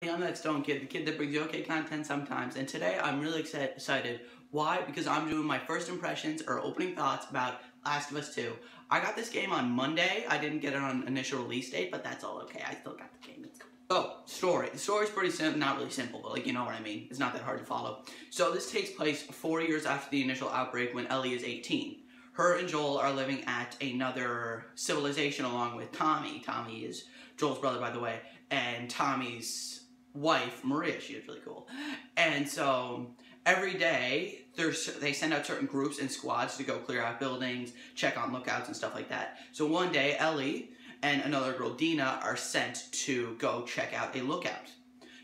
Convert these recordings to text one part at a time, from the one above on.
I'm that Stone Kid, the kid that brings you okay content sometimes, and today I'm really excited. Why? Because I'm doing my first impressions or opening thoughts about Last of Us 2. I got this game on Monday. I didn't get it on initial release date, but that's all okay. I still got the game. It's cool. So, story. The story's pretty simple, not really simple, but like, you know what I mean. It's not that hard to follow. So this takes place 4 years after the initial outbreak when Ellie is 18. Her and Joel are living at another civilization along with Tommy. Tommy is Joel's brother, by the way, and Tommy's wife, Maria. She is really cool. And so every day they send out certain groups and squads to go clear out buildings, check on lookouts and stuff like that. So one day Ellie and another girl, Dina, are sent to go check out a lookout.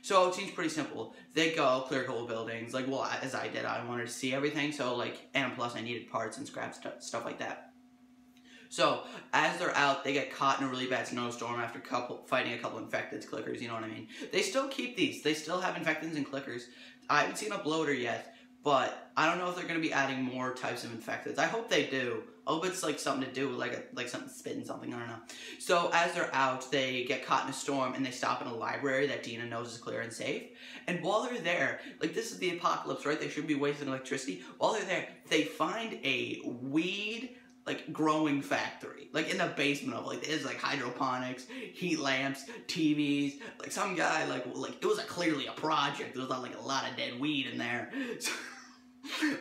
So it seems pretty simple. They go clear a couple buildings, like, well, as I did, I wanted to see everything, so like, and plus I needed parts and scrap stuff like that. So, as they're out, they get caught in a really bad snowstorm after fighting a couple infected clickers, you know what I mean? They still keep these. They still have infecteds and clickers. I haven't seen a bloater yet, but I don't know if they're going to be adding more types of infecteds. I hope they do. I hope it's like something to do, like something spitting something, I don't know. So, as they're out, they get caught in a storm, and they stop in a library that Dina knows is clear and safe. And while they're there, like, this is the apocalypse, right? They shouldn't be wasting electricity. While they're there, they find a weed growing factory, like in the basement of, like, there's like hydroponics, heat lamps, TVs, like some guy, like it was clearly a project. There was like a lot of dead weed in there. So,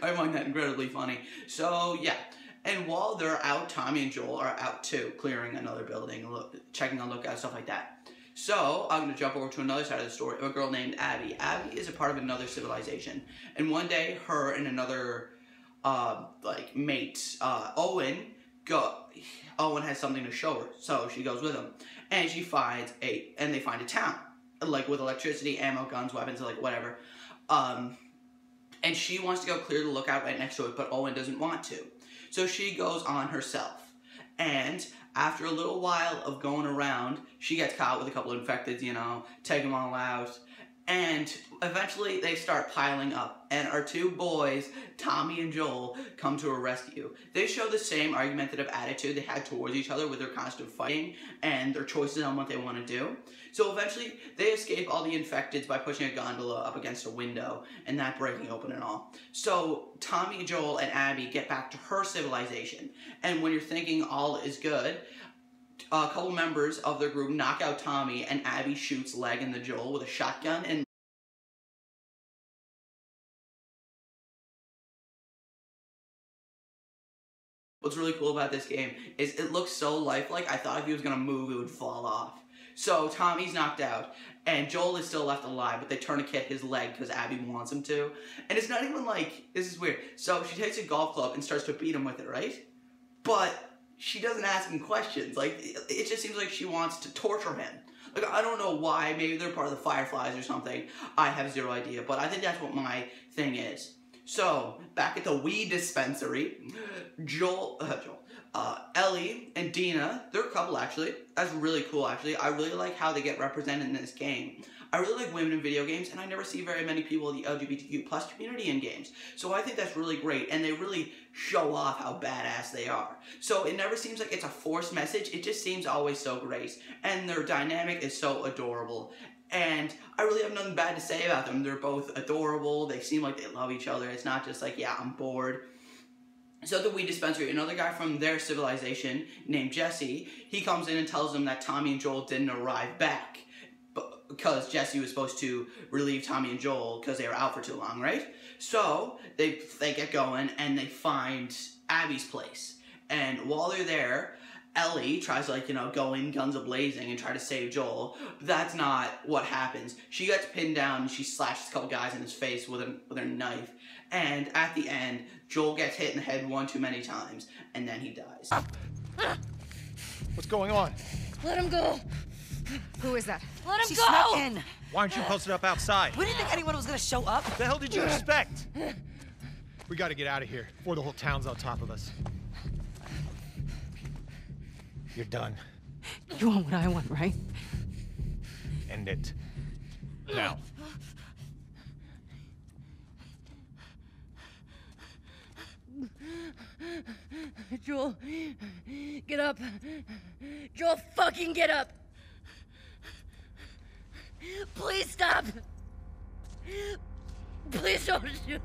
I find that incredibly funny. So yeah, and while they're out, Tommy and Joel are out too, clearing another building, checking on lookouts, stuff like that. So I'm gonna jump over to another side of the story of a girl named Abby. Abby is a part of another civilization, and one day her and another mate, Owen has something to show her, so she goes with him, and they find a town, like, with electricity, ammo, guns, weapons, like, whatever, and she wants to go clear the lookout right next to it, but Owen doesn't want to, so she goes on herself, and after a little while of going around, she gets caught with a couple of infecteds, you know, take them all out. And eventually they start piling up, and our two boys, Tommy and Joel, come to her rescue. They show the same argumentative attitude they had towards each other with their constant fighting and their choices on what they want to do. So eventually they escape all the infecteds by pushing a gondola up against a window and that breaking open and all. So Tommy, Joel, and Abby get back to her civilization, and when you're thinking all is good, a couple members of their group knock out Tommy, and Abby shoots leg in the Joel with a shotgun. And what's really cool about this game is it looks so lifelike. I thought if he was gonna move, it would fall off. So Tommy's knocked out, and Joel is still left alive, but they tourniquet his leg because Abby wants him to. And it's not even like, this is weird. So she takes a golf club and starts to beat him with it, right? But she doesn't ask him questions. Like, it just seems like she wants to torture him. Like, I don't know why. Maybe they're part of the Fireflies or something. I have zero idea, but I think that's what my thing is. So, back at the weed dispensary, Ellie and Dina, they're a couple, actually. That's really cool, actually. I really like how they get represented in this game. I really like women in video games, and I never see very many people in the LGBTQ+ community in games. So I think that's really great, and they really show off how badass they are. So it never seems like it's a forced message. It just seems always so great, and their dynamic is so adorable. And I really have nothing bad to say about them. They're both adorable. They seem like they love each other. It's not just like, yeah, I'm bored. So at the weed dispensary, another guy from their civilization named Jesse, he comes in and tells them that Tommy and Joel didn't arrive back, because Jesse was supposed to relieve Tommy and Joel because they were out for too long, right? So they get going, and they find Abby's place. And while they're there, Ellie tries to, like, you know, go in guns a-blazing and try to save Joel. But that's not what happens. She gets pinned down, and she slashes a couple guys in his face with her knife. And at the end, Joel gets hit in the head one too many times, and then he dies. What's going on? Let him go. Who is that? Let him She go! snuck in. Why aren't you posted up outside? We didn't think anyone was gonna show up. What the hell did you expect? We gotta get out of here before the whole town's on top of us. You're done. You want what I want, right? End it. Now. Joel, get up. Joel, fucking get up. Please stop! Please don't shoot!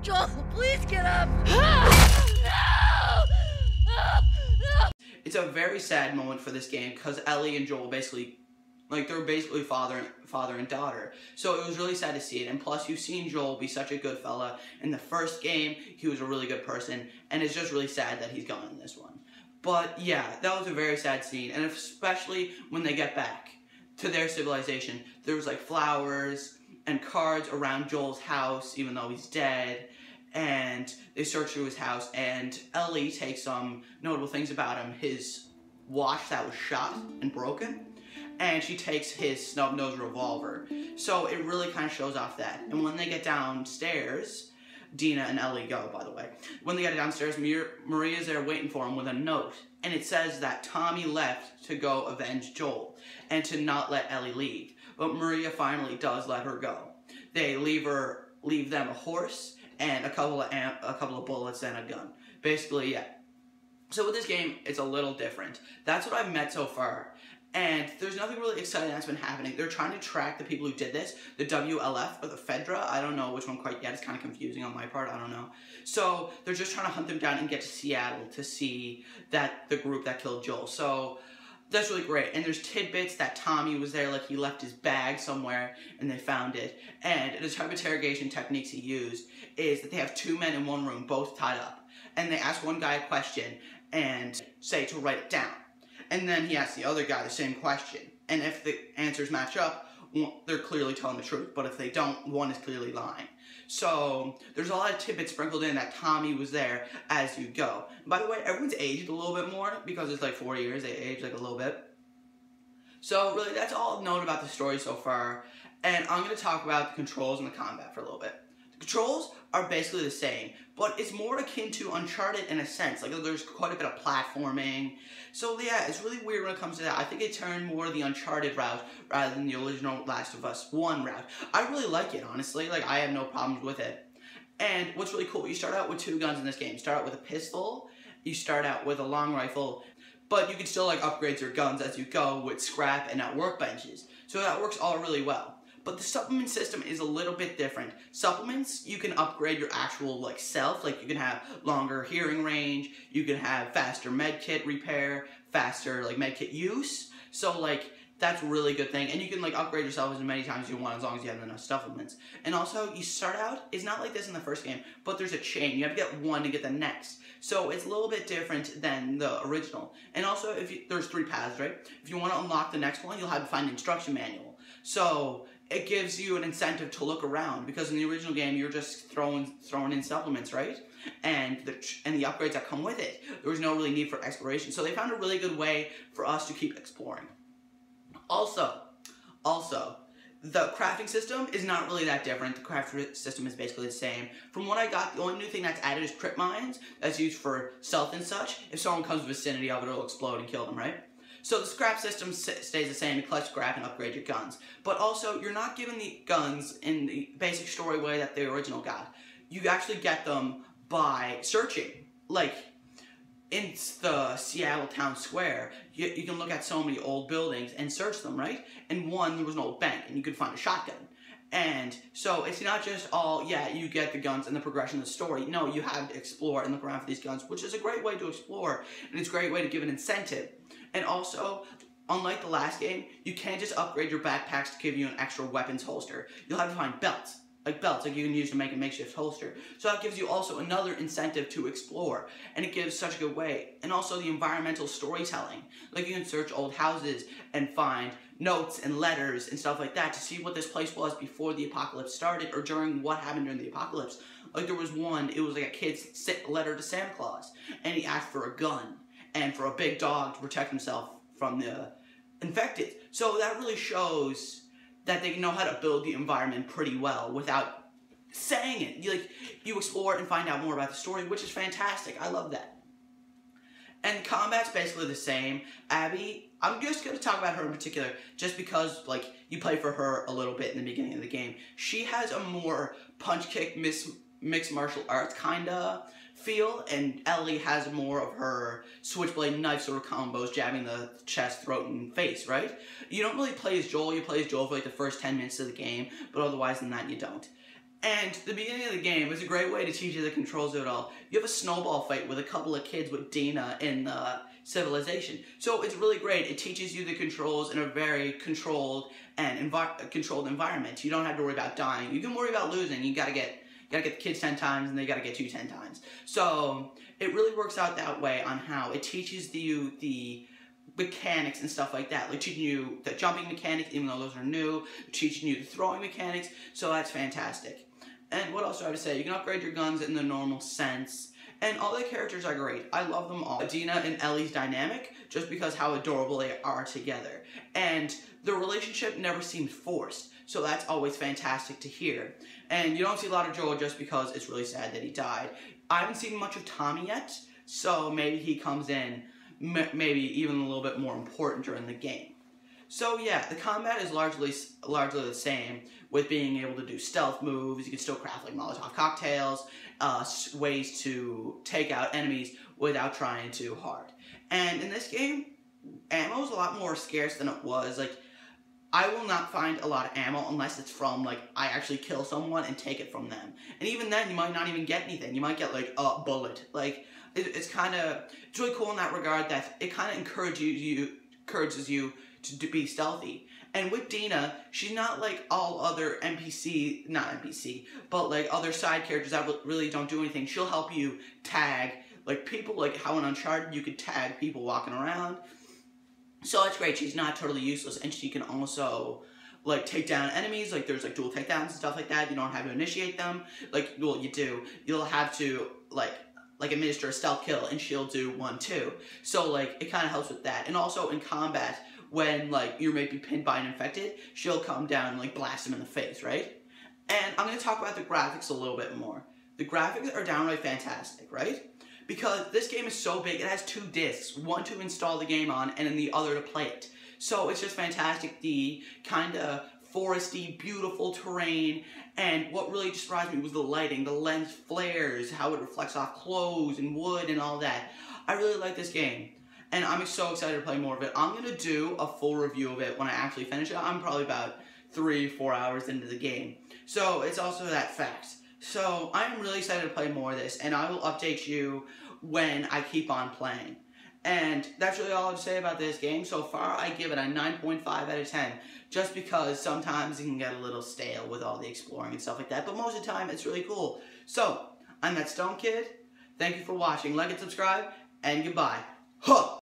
Joel, please get up! No! It's a very sad moment for this game because Ellie and Joel basically, like, they're basically father and daughter. So it was really sad to see it. And plus, you've seen Joel be such a good fella. In the first game, he was a really good person. And it's just really sad that he's gone in this one. But yeah, that was a very sad scene. And especially when they get back to their civilization, there was like flowers and cards around Joel's house, even though he's dead. And they search through his house, and Ellie takes some notable things about him. His watch that was shot and broken, and she takes his snub-nosed revolver. So it really kind of shows off that. And when they get downstairs, Dina and Ellie go, by the way. When they get downstairs, Maria's there waiting for him with a note. And it says that Tommy left to go avenge Joel, and to not let Ellie leave. But Maria finally does let her go. They leave them a horse, and a couple of bullets and a gun. Basically, yeah. So with this game, it's a little different. That's what I've met so far. And there's nothing really exciting that's been happening. They're trying to track the people who did this, the WLF or the Fedra. I don't know which one quite yet. It's kind of confusing on my part. I don't know. So they're just trying to hunt them down and get to Seattle to see that the group that killed Joel. So that's really great. And there's tidbits that Tommy was there, like he left his bag somewhere and they found it. And the type of interrogation techniques he used is that they have two men in one room, both tied up. And they ask one guy a question and say to write it down. And then he asks the other guy the same question. And if the answers match up, they're clearly telling the truth. But if they don't, one is clearly lying. So there's a lot of tidbits sprinkled in that Tommy was there as you go. And by the way, everyone's aged a little bit more because it's like 4 years. They aged like a little bit. So really, that's all I've known about the story so far. And I'm going to talk about the controls and the combat for a little bit. The controls are basically the same, but it's more akin to Uncharted in a sense. Like, there's quite a bit of platforming. So yeah, it's really weird when it comes to that. I think it turned more the Uncharted route rather than the original Last of Us 1 route. I really like it, honestly. Like, I have no problems with it. And what's really cool, you start out with two guns in this game. You start out with a pistol, you start out with a long rifle, but you can still like upgrade your guns as you go with scrap and at workbenches. So that works all really well. But the supplement system is a little bit different. Supplements, you can upgrade your actual like self. Like, you can have longer hearing range, you can have faster medkit repair, faster like medkit use. So like, that's a really good thing. And you can like upgrade yourself as many times as you want as long as you have enough supplements. And also, you start out, it's not like this in the first game, but there's a chain. You have to get one to get the next. So it's a little bit different than the original. And also, there's 3 paths, right? If you want to unlock the next one, you'll have to find an instruction manual. So it gives you an incentive to look around, because in the original game, you're just throwing in supplements, right? And the upgrades that come with it. There was no really need for exploration. So they found a really good way for us to keep exploring. Also, the crafting system is not really that different. The crafting system is basically the same. From what I got, the only new thing that's added is trip mines. That's used for stealth and such. If someone comes in the vicinity of it, it'll explode and kill them, right? So the scrap system stays the same. You collect scrap and upgrade your guns. But also, you're not given the guns in the basic story way that the original got. You actually get them by searching. Like, in the Seattle town square, you can look at so many old buildings and search them, right? And one, there was an old bank, and you could find a shotgun. And so it's not just all, yeah, you get the guns and the progression of the story. No, you have to explore and look around for these guns, which is a great way to explore, and it's a great way to give an incentive. And also, unlike the last game, you can't just upgrade your backpacks to give you an extra weapons holster. You'll have to find belts like you can use to make a makeshift holster. So that gives you also another incentive to explore, and it gives such a good way. And also the environmental storytelling. Like, you can search old houses and find notes and letters and stuff like that to see what this place was before the apocalypse started, or during what happened during the apocalypse. Like, there was one, it was like a kid's letter to Santa Claus, and he asked for a gun and for a big dog to protect himself from the infected. So that really shows that they know how to build the environment pretty well without saying it. You explore and find out more about the story, which is fantastic. I love that. And combat's basically the same. Abby, I'm just going to talk about her in particular just because, like, you play for her a little bit in the beginning of the game. She has a more punch-kick, mixed martial arts kind of feel, and Ellie has more of her switchblade knife sort of combos, jabbing the chest, throat, and face, right? You don't really play as Joel. You play as Joel for like the first 10 minutes of the game, but otherwise than that, you don't. And the beginning of the game was a great way to teach you the controls of it all. You have a snowball fight with a couple of kids with Dina in Civilization. So it's really great. It teaches you the controls in a very controlled and controlled environment. You don't have to worry about dying. You can worry about losing. You gotta get the kids 10 times, and they gotta get you 10 times. So it really works out that way on how it teaches you the mechanics and stuff like that, like teaching you the jumping mechanics, even though those are new, teaching you the throwing mechanics, so that's fantastic. And what else do I have to say? You can upgrade your guns in the normal sense, and all the characters are great. I love them all. Dina and Ellie's dynamic, just because how adorable they are together. And the relationship never seemed forced, so that's always fantastic to hear. And you don't see a lot of Joel just because it's really sad that he died. I haven't seen much of Tommy yet, so maybe he comes in, maybe even a little bit more important during the game. So yeah, the combat is largely the same, with being able to do stealth moves. You can still craft like Molotov cocktails, ways to take out enemies without trying too hard. And in this game, ammo is a lot more scarce than it was. Like, I will not find a lot of ammo unless it's from, like, I actually kill someone and take it from them. And even then, you might not even get anything. You might get, like, a bullet. Like, it's really cool in that regard that it kind of encourages you to be stealthy. And with Dina, she's not like all other but like other side characters that really don't do anything. She'll help you tag, like people, like how in Uncharted you could tag people walking around. So that's great. She's not totally useless, and she can also like take down enemies. Like there's like dual takedowns and stuff like that. You don't have to initiate them. Like, well, you do. You'll have to like administer a stealth kill, and she'll do one too. So like it kind of helps with that. And also in combat, when like you may be pinned by an infected, she'll come down and like blast him in the face, right? And I'm going to talk about the graphics a little bit more. The graphics are downright fantastic, right? Because this game is so big, it has 2 discs, one to install the game on and then the other to play it. So it's just fantastic, the kind of foresty, beautiful terrain, and what really surprised me was the lighting, the lens flares, how it reflects off clothes and wood and all that. I really like this game. And I'm so excited to play more of it. I'm going to do a full review of it when I actually finish it. I'm probably about 3-4 hours into the game. So it's also that fact. So I'm really excited to play more of this, and I will update you when I keep on playing. And that's really all I have to say about this game. So far, I give it a 9.5 out of 10. Just because sometimes it can get a little stale with all the exploring and stuff like that. But most of the time, it's really cool. So, I'm that Stone Kid. Thank you for watching. Like and subscribe, and goodbye. Huh!